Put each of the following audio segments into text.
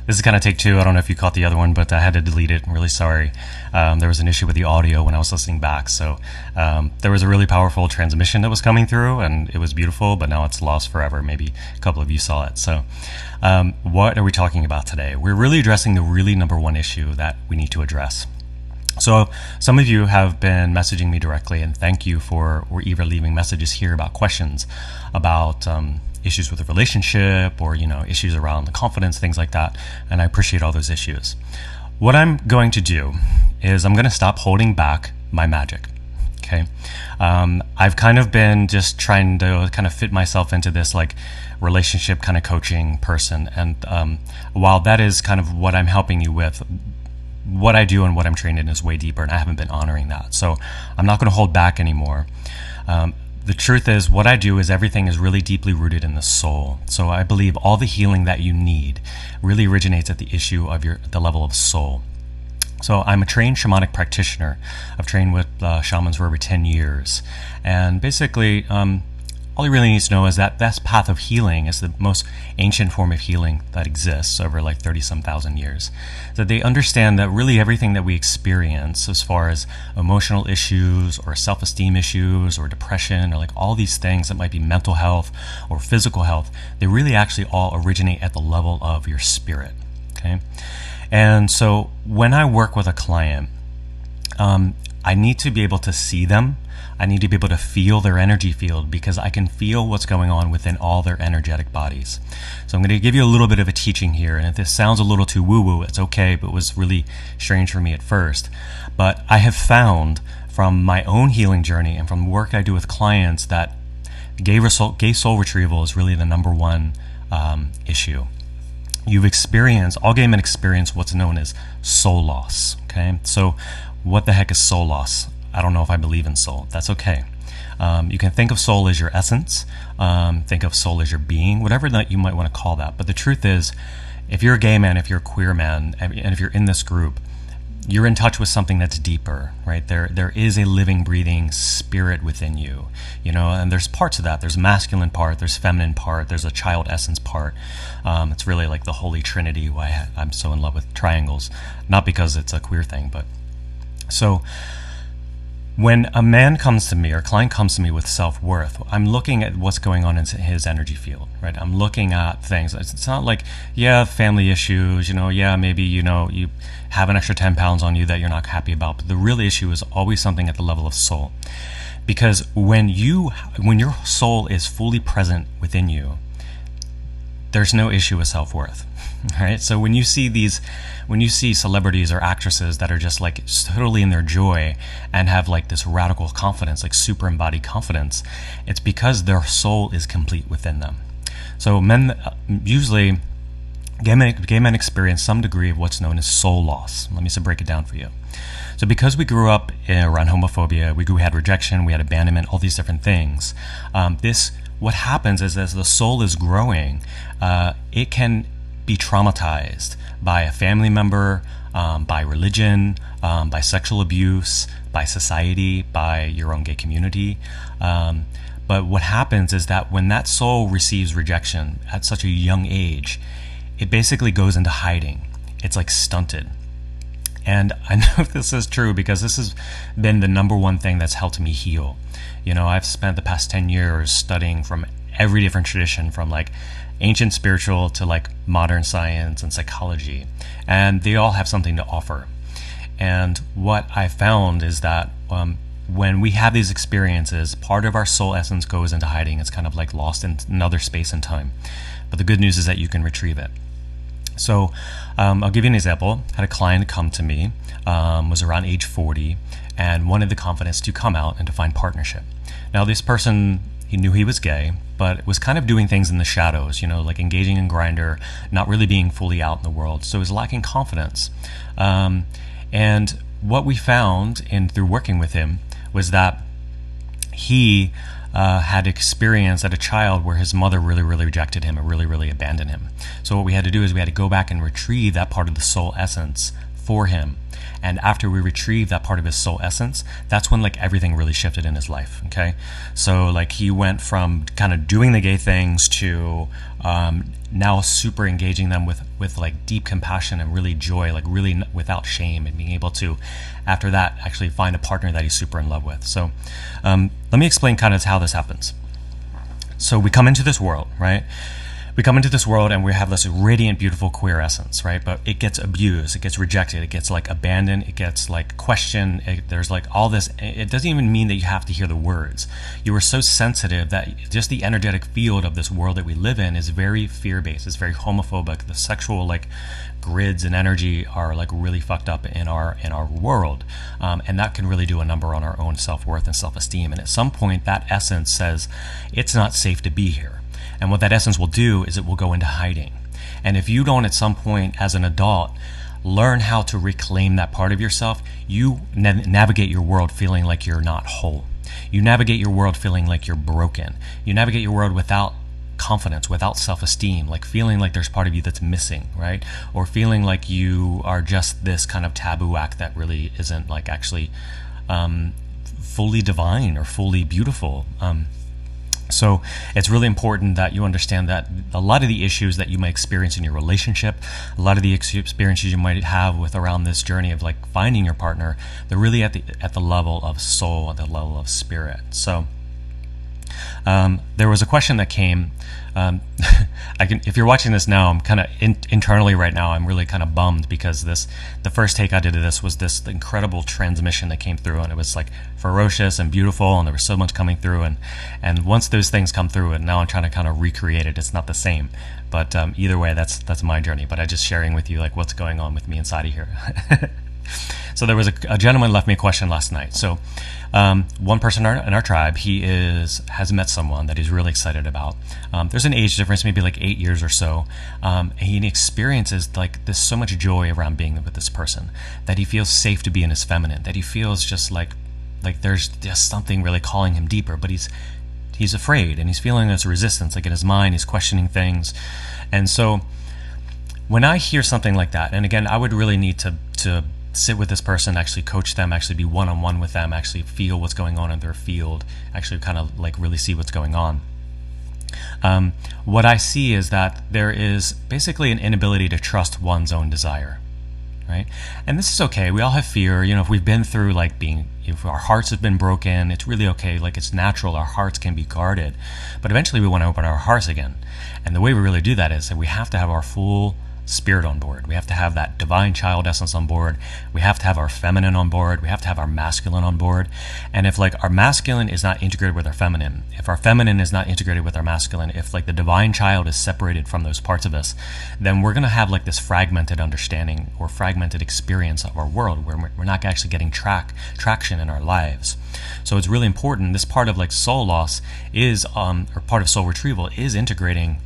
This is kind of take two. I don't know if you caught the other one, but I had to delete it. I'm really sorry. There was an issue with the audio when I was listening back. So there was a really powerful transmission that was coming through, and it was beautiful, but now it's lost forever. Maybe a couple of you saw it. So what are we talking about today? We're really addressing the really number one issue that we need to address. So some of you have been messaging me directly, and thank you for either leaving messages here about questions about issues with the relationship, or issues around the confidence, things like that. And I appreciate all those issues. What I'm going to do is I'm going to stop holding back my magic. Okay, I've kind of been just trying to kind of fit myself into this like relationship kind of coaching person, and while that is kind of what I'm helping you with, what I do and what I'm trained in is way deeper, and I haven't been honoring that. So I'm not going to hold back anymore. The truth is, what I do is everything is really deeply rooted in the soul. So I believe all the healing that you need really originates at the issue of the level of soul. So I'm a trained shamanic practitioner. I've trained with shamans for over 10 years. And basically, all you really need to know is that this path of healing is the most ancient form of healing that exists over like 30-some thousand years. That they understand that really everything that we experience as far as emotional issues or self-esteem issues or depression or like all these things that might be mental health or physical health, they really actually all originate at the level of your spirit. Okay? And so when I work with a client, I need to be able to see them. I need to be able to feel their energy field, because I can feel what's going on within all their energetic bodies. So I'm going to give you a little bit of a teaching here, and if this sounds a little too woo-woo, it's okay, but it was really strange for me at first. But I have found from my own healing journey and from work I do with clients that gay soul retrieval is really the number one issue. All gay men experience what's known as soul loss. Okay, so what the heck is soul loss? I don't know if I believe in soul. That's okay. You can think of soul as your essence. Think of soul as your being, whatever that you might want to call that. But the truth is, if you're a gay man, if you're a queer man, and if you're in this group, you're in touch with something that's deeper, right? There is a living, breathing spirit within you, and there's parts of that. There's a masculine part, there's feminine part, there's a child essence part. It's really like the Holy Trinity, why I'm so in love with triangles. Not because it's a queer thing, but so when a man comes to me or a client comes to me with self-worth, I'm looking at what's going on in his energy field, right? I'm looking at things. It's not like, family issues, maybe, you have an extra 10 pounds on you that you're not happy about. But the real issue is always something at the level of soul. Because when your soul is fully present within you, there's no issue with self-worth, right? So when you see celebrities or actresses that are just like totally in their joy and have like this radical confidence, like super embodied confidence, it's because their soul is complete within them. So men, usually gay men experience some degree of what's known as soul loss. Let me break it down for you. So because we grew up around homophobia, we had rejection, we had abandonment, all these different things, what happens is as the soul is growing, it can be traumatized by a family member, by religion, by sexual abuse, by society, by your own gay community. But what happens is that when that soul receives rejection at such a young age, it basically goes into hiding. It's like stunted. And I know this is true because this has been the number one thing that's helped me heal. I've spent the past 10 years studying from every different tradition, from like ancient spiritual to like modern science and psychology, and they all have something to offer. And what I found is that when we have these experiences, part of our soul essence goes into hiding. It's kind of like lost in another space and time. But the good news is that you can retrieve it. So I'll give you an example. I had a client come to me, was around age 40, and wanted the confidence to come out and to find partnership. Now this person, he knew he was gay, but was kind of doing things in the shadows, like engaging in Grindr, not really being fully out in the world. So he was lacking confidence. And what we found through working with him was that he had experience as a child where his mother really, really rejected him and really, really abandoned him. So what we had to do is we had to go back and retrieve that part of the soul essence for him And after we retrieved that part of his soul essence, that's when like everything really shifted in his life. Okay, so like he went from kind of doing the gay things to now super engaging them with like deep compassion and really joy, like really without shame, and being able to, after that, actually find a partner that he's super in love with. So let me explain kind of how this happens. So we come into this world, right? We come into this world and we have this radiant, beautiful queer essence, right? But it gets abused, it gets rejected, it gets like abandoned, it gets like questioned. There's like all this. It doesn't even mean that you have to hear the words. You are so sensitive that just the energetic field of this world that we live in is very fear-based. It's very homophobic. The sexual like grids and energy are like really fucked up in our world, and that can really do a number on our own self-worth and self-esteem. And at some point, that essence says it's not safe to be here. And what that essence will do is it will go into hiding. And if you don't at some point as an adult learn how to reclaim that part of yourself, you navigate your world feeling like you're not whole. You navigate your world feeling like you're broken. You navigate your world without confidence, without self-esteem, like feeling like there's part of you that's missing, right? Or feeling like you are just this kind of taboo act that really isn't like actually fully divine or fully beautiful. So it's really important that you understand that a lot of the issues that you might experience in your relationship, a lot of the experiences you might have with around this journey of like finding your partner, they're really at the level of soul, at the level of spirit. So there was a question that came. If you're watching this now, I'm kind of internally right now, I'm really kind of bummed because the first take I did of this was this incredible transmission that came through, and it was like ferocious and beautiful, and there was so much coming through, and once those things come through, and now I'm trying to kind of recreate it, it's not the same. But either way, that's my journey. But I'm just sharing with you like what's going on with me inside of here. So there was a gentleman left me a question last night. So one person in our tribe, he has met someone that he's really excited about. There's an age difference, maybe like 8 years or so. He experiences like there's so much joy around being with this person that he feels safe to be in his feminine, that he feels just like there's just something really calling him deeper, but he's afraid and he's feeling this resistance, like in his mind, he's questioning things. And so when I hear something like that, and again, I would really need to sit with this person, actually coach them, actually be one-on-one with them, actually feel what's going on in their field, actually kind of like really see what's going on. What I see is that there is basically an inability to trust one's own desire, right? And this is okay. We all have fear. You know, if we've been through like if our hearts have been broken, it's really okay. Like it's natural. Our hearts can be guarded, but eventually we want to open our hearts again. And the way we really do that is that we have to have our full spirit on board. We have to have that divine child essence on board. We have to have our feminine on board. We have to have our masculine on board. And if like our masculine is not integrated with our feminine, if our feminine is not integrated with our masculine, if like the divine child is separated from those parts of us, then we're going to have like this fragmented understanding or fragmented experience of our world where we're not actually getting traction in our lives. So it's really important. This part of like soul loss is, or part of soul retrieval is integrating,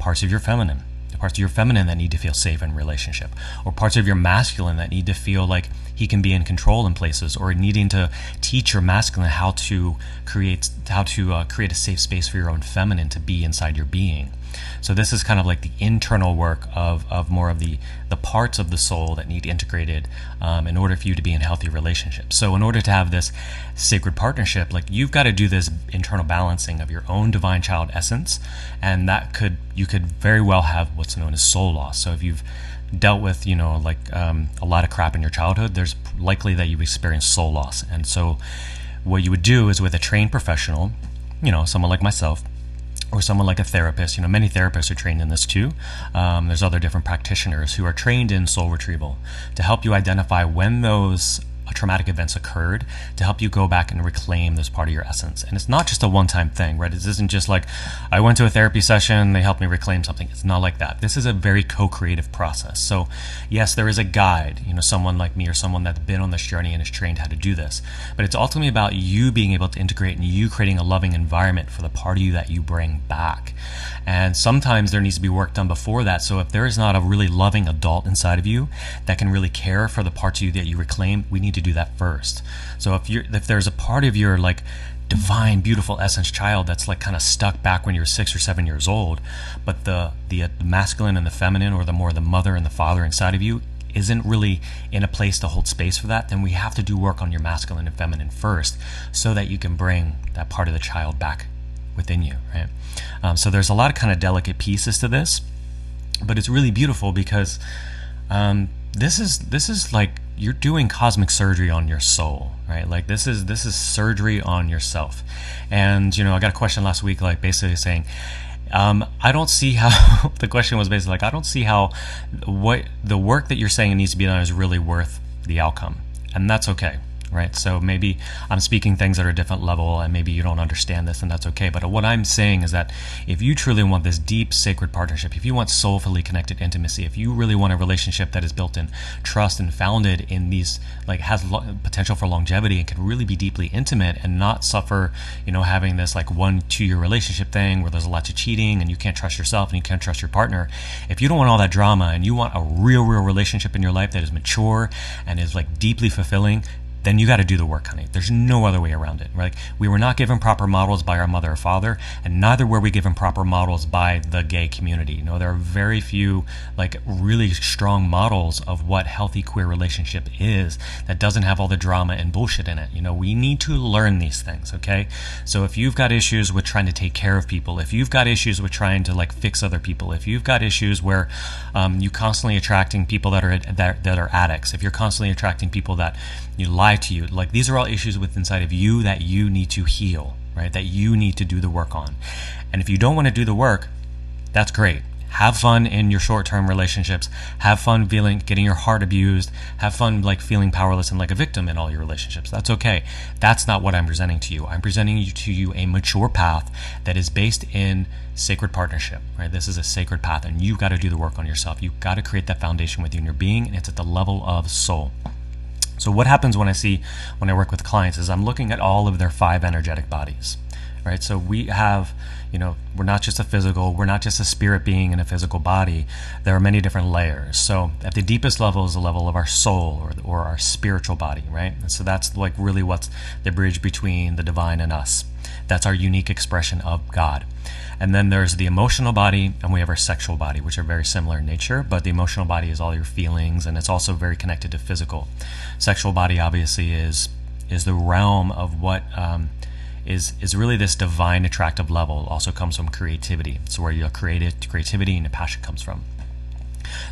parts of your feminine. Parts of your feminine that need to feel safe in relationship, or parts of your masculine that need to feel like he can be in control in places, or needing to teach your masculine how to create a safe space for your own feminine to be inside your being. So this is kind of like the internal work of more of the parts of the soul that need integrated in order for you to be in healthy relationships. So in order to have this sacred partnership, like you've got to do this internal balancing of your own divine child essence, and you could very well have what's known as soul loss. So if you've dealt with a lot of crap in your childhood, there's likely that you've experienced soul loss. And so what you would do is with a trained professional, someone like myself, or someone like a therapist. Many therapists are trained in this too. There's other different practitioners who are trained in soul retrieval to help you identify when those traumatic events occurred, to help you go back and reclaim this part of your essence. And it's not just a one-time thing, right? It isn't just like I went to a therapy session, they helped me reclaim something. It's not like that. This is a very co-creative process. So yes, there is a guide, someone like me or someone that's been on this journey and is trained how to do this. But it's ultimately about you being able to integrate and you creating a loving environment for the part of you that you bring back. And sometimes there needs to be work done before that. So if there is not a really loving adult inside of you that can really care for the parts of you that you reclaim, we need to do that first. So if there's a part of your like divine, beautiful essence child that's like kind of stuck back when you're 6 or 7 years old, but the masculine and the feminine, or the mother and the father inside of you isn't really in a place to hold space for that, then we have to do work on your masculine and feminine first so that you can bring that part of the child back within you, right? So there's a lot of kind of delicate pieces to this, but it's really beautiful because this is like you're doing cosmic surgery on your soul, right? Like this is surgery on yourself. And I got a question last week, like basically saying, I don't see how the question was basically like, I don't see how what the work that you're saying needs to be done is really worth the outcome. And that's okay, right? So maybe I'm speaking things at a different level and maybe you don't understand this, and that's okay. But what I'm saying is that if you truly want this deep sacred partnership, if you want soulfully connected intimacy, if you really want a relationship that is built in trust and founded in these, like has potential for longevity and can really be deeply intimate and not suffer, having this like 1-2 year relationship thing where there's a lot of cheating and you can't trust yourself and you can't trust your partner. If you don't want all that drama and you want a real relationship in your life that is mature and is like deeply fulfilling, then you got to do the work, honey. There's no other way around it, right? We were not given proper models by our mother or father, and neither were we given proper models by the gay community. There are very few like really strong models of what healthy queer relationship is that doesn't have all the drama and bullshit in it. We need to learn these things, okay? So if you've got issues with trying to take care of people, if you've got issues with trying to like fix other people, if you've got issues where you constantly attracting people that are addicts, if you're constantly attracting people that you lie to you, like these are all issues with inside of you that you need to heal, right? That you need to do the work on. And if you don't want to do the work, that's great. Have fun in your short-term relationships. Have fun getting your heart abused. Have fun like feeling powerless and like a victim in all your relationships. That's okay. That's not what I'm presenting to you. I'm presenting to you a mature path that is based in sacred partnership, right? This is a sacred path, and you've got to do the work on yourself. You've got to create that foundation within your being, and it's at the level of soul. So what happens when I work with clients is I'm looking at all of their 5 energetic bodies, right? So we have, we're not just a physical, we're not just a spirit being in a physical body. There are many different layers. So at the deepest level is the level of our soul or our spiritual body, right? And so that's like really what's the bridge between the divine and us. That's our unique expression of God. And then there's the emotional body, and we have our sexual body, which are very similar in nature, but the emotional body is all your feelings, and it's also very connected to physical. Sexual body obviously is the realm of what is really this divine attractive level. Also comes from creativity. So where your creativity and your passion comes from.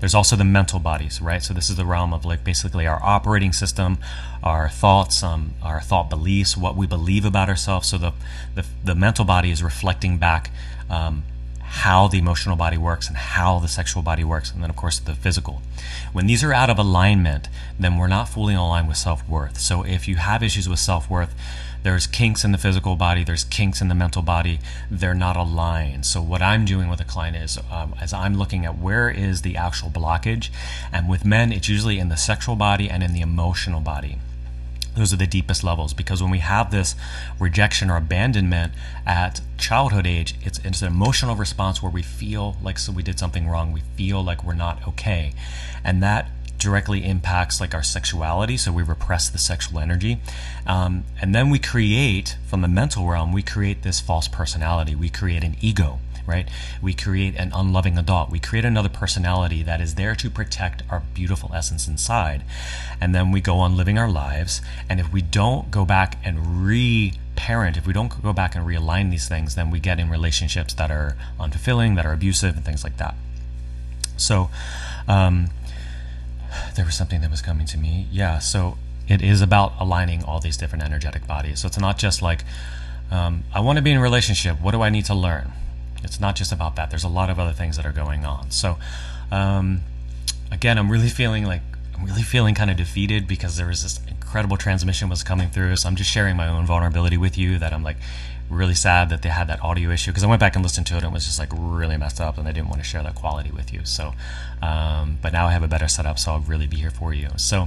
There's also the mental bodies, right? So this is the realm of like basically our operating system, our thoughts, our thought beliefs, what we believe about ourselves. So the mental body is reflecting back how the emotional body works and how the sexual body works, and then of course the physical. When these are out of alignment, then we're not fully aligned with self-worth. So if you have issues with self-worth, there's kinks in the physical body, there's kinks in the mental body, they're not aligned. So what I'm doing with a client is as I'm looking at where is the actual blockage, and with men it's usually in the sexual body and in the emotional body. Those are the deepest levels, because when we have this rejection or abandonment at childhood age, it's an emotional response where we feel like we did something wrong, we feel like we're not okay, and that directly impacts like our sexuality. So we repress the sexual energy, and then we create, from the mental realm, we create this false personality, we create an ego, right? We create an unloving adult. We create another personality that is there to protect our beautiful essence inside. And then we go on living our lives. And if we don't go back and re-parent, if we don't go back and realign these things, then we get in relationships that are unfulfilling, that are abusive, and things like that. So there was something that was coming to me. Yeah, so it is about aligning all these different energetic bodies. So it's not just like, I want to be in a relationship. What do I need to learn? It's not just about that. There's a lot of other things that are going on. So, again, I'm really feeling kind of defeated because there was this incredible transmission was coming through. So I'm just sharing my own vulnerability with you, that I'm like really sad that they had that audio issue, because I went back and listened to it and it was just like really messed up, and I didn't want to share that quality with you. So, but now I have a better setup, so I'll really be here for you. So,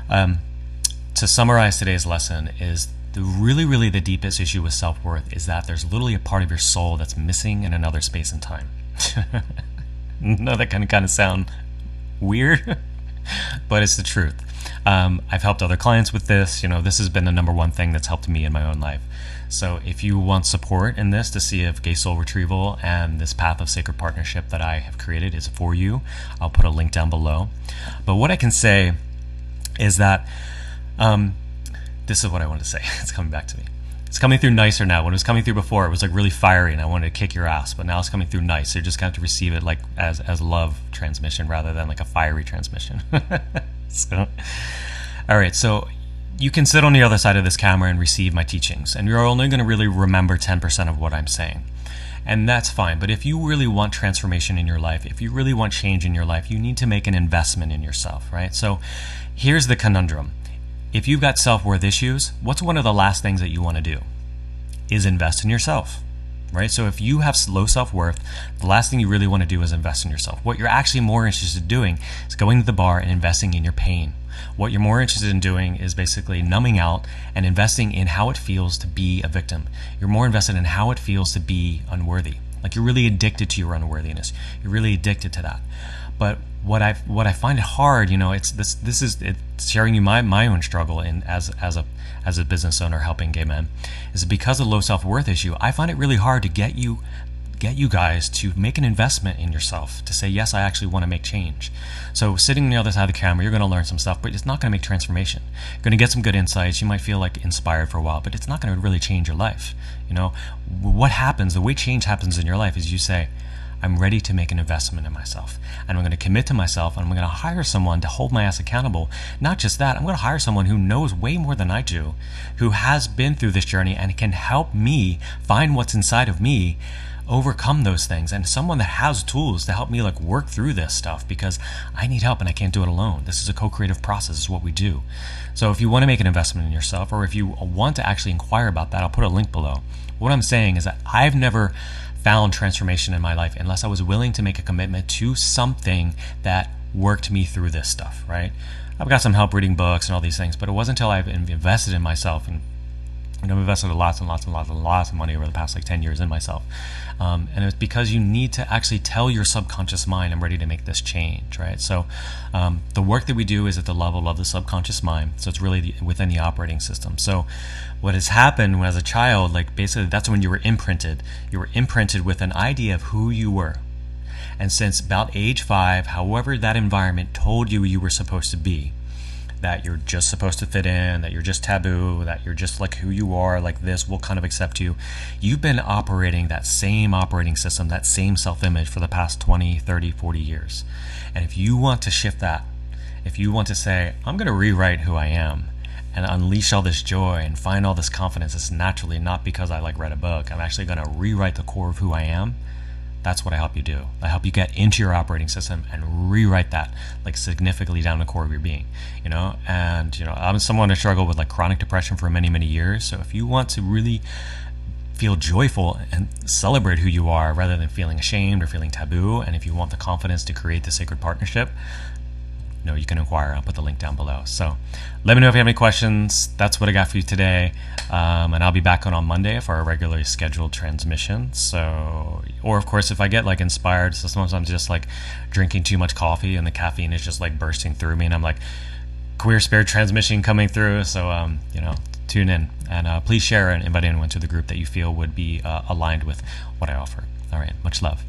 to summarize today's lesson is really the deepest issue with self-worth is that there's literally a part of your soul that's missing in another space and time. No, that can kind of sound weird, but it's the truth. I've helped other clients with this. This has been the number one thing that's helped me in my own life. So if you want support in this to see if gay soul retrieval and this path of sacred partnership that I have created is for you, I'll put a link down below. But what I can say is that this is what I wanted to say. It's coming back to me. It's coming through nicer now. When it was coming through before, it was like really fiery and I wanted to kick your ass, but now it's coming through nice. So you're just going to have to receive it like as love transmission rather than like a fiery transmission. So, all right, so you can sit on the other side of this camera and receive my teachings, and you're only going to really remember 10% of what I'm saying. And that's fine. But if you really want transformation in your life, if you really want change in your life, you need to make an investment in yourself, right? So here's the conundrum. If you've got self-worth issues, what's one of the last things that you want to do? Is invest in yourself, right? So if you have low self-worth, the last thing you really want to do is invest in yourself. What you're actually more interested in doing is going to the bar and investing in your pain. What you're more interested in doing is basically numbing out and investing in how it feels to be a victim. You're more invested in how it feels to be unworthy. Like you're really addicted to your unworthiness. You're really addicted to that. But what I find it hard, it's sharing you my own struggle in as a business owner helping gay men, is because of low self-worth issue. I find it really hard to get you guys to make an investment in yourself, to say, yes, I actually want to make change. So sitting on the other side of the camera, you're going to learn some stuff, but it's not going to make transformation. You're going to get some good insights. You might feel like inspired for a while, but it's not going to really change your life. What happens, the way change happens in your life is you say, I'm ready to make an investment in myself, and I'm going to commit to myself, and I'm going to hire someone to hold my ass accountable. Not just that, I'm going to hire someone who knows way more than I do, who has been through this journey and can help me find what's inside of me, overcome those things, and someone that has tools to help me work through this stuff, because I need help and I can't do it alone. This is a co-creative process. This is what we do. So if you want to make an investment in yourself, or if you want to actually inquire about that, I'll put a link below. What I'm saying is that I've never found transformation in my life unless I was willing to make a commitment to something that worked me through this stuff, right? I've got some help reading books and all these things, but it wasn't until I've invested in myself, and I've invested lots of money over the past 10 years in myself. And it's because you need to actually tell your subconscious mind, I'm ready to make this change, right? So the work that we do is at the level of the subconscious mind. So it's really within the operating system. So what has happened as a child, basically that's when you were imprinted. You were imprinted with an idea of who you were. And since about age 5, however that environment told you you were supposed to be, that you're just supposed to fit in, that you're just taboo, that you're just who you are, like this, we'll kind of accept you. You've been operating that same operating system, that same self-image for the past 20, 30, 40 years. And if you want to shift that, if you want to say, I'm going to rewrite who I am and unleash all this joy and find all this confidence, it's naturally not because I read a book. I'm actually going to rewrite the core of who I am. That's what I help you do. I help you get into your operating system and rewrite that significantly down the core of your being, And I'm someone who struggled with chronic depression for many, many years. So if you want to really feel joyful and celebrate who you are rather than feeling ashamed or feeling taboo, and if you want the confidence to create the sacred partnership, you can inquire. I'll put the link down below. So let me know if you have any questions. That's what I got for you today. And I'll be back on Monday for our regularly scheduled transmission. So, or of course, if I get inspired, so sometimes I'm just drinking too much coffee and the caffeine is just bursting through me, and I'm queer spirit transmission coming through. So, tune in and please share and invite anyone to the group that you feel would be aligned with what I offer. All right. Much love.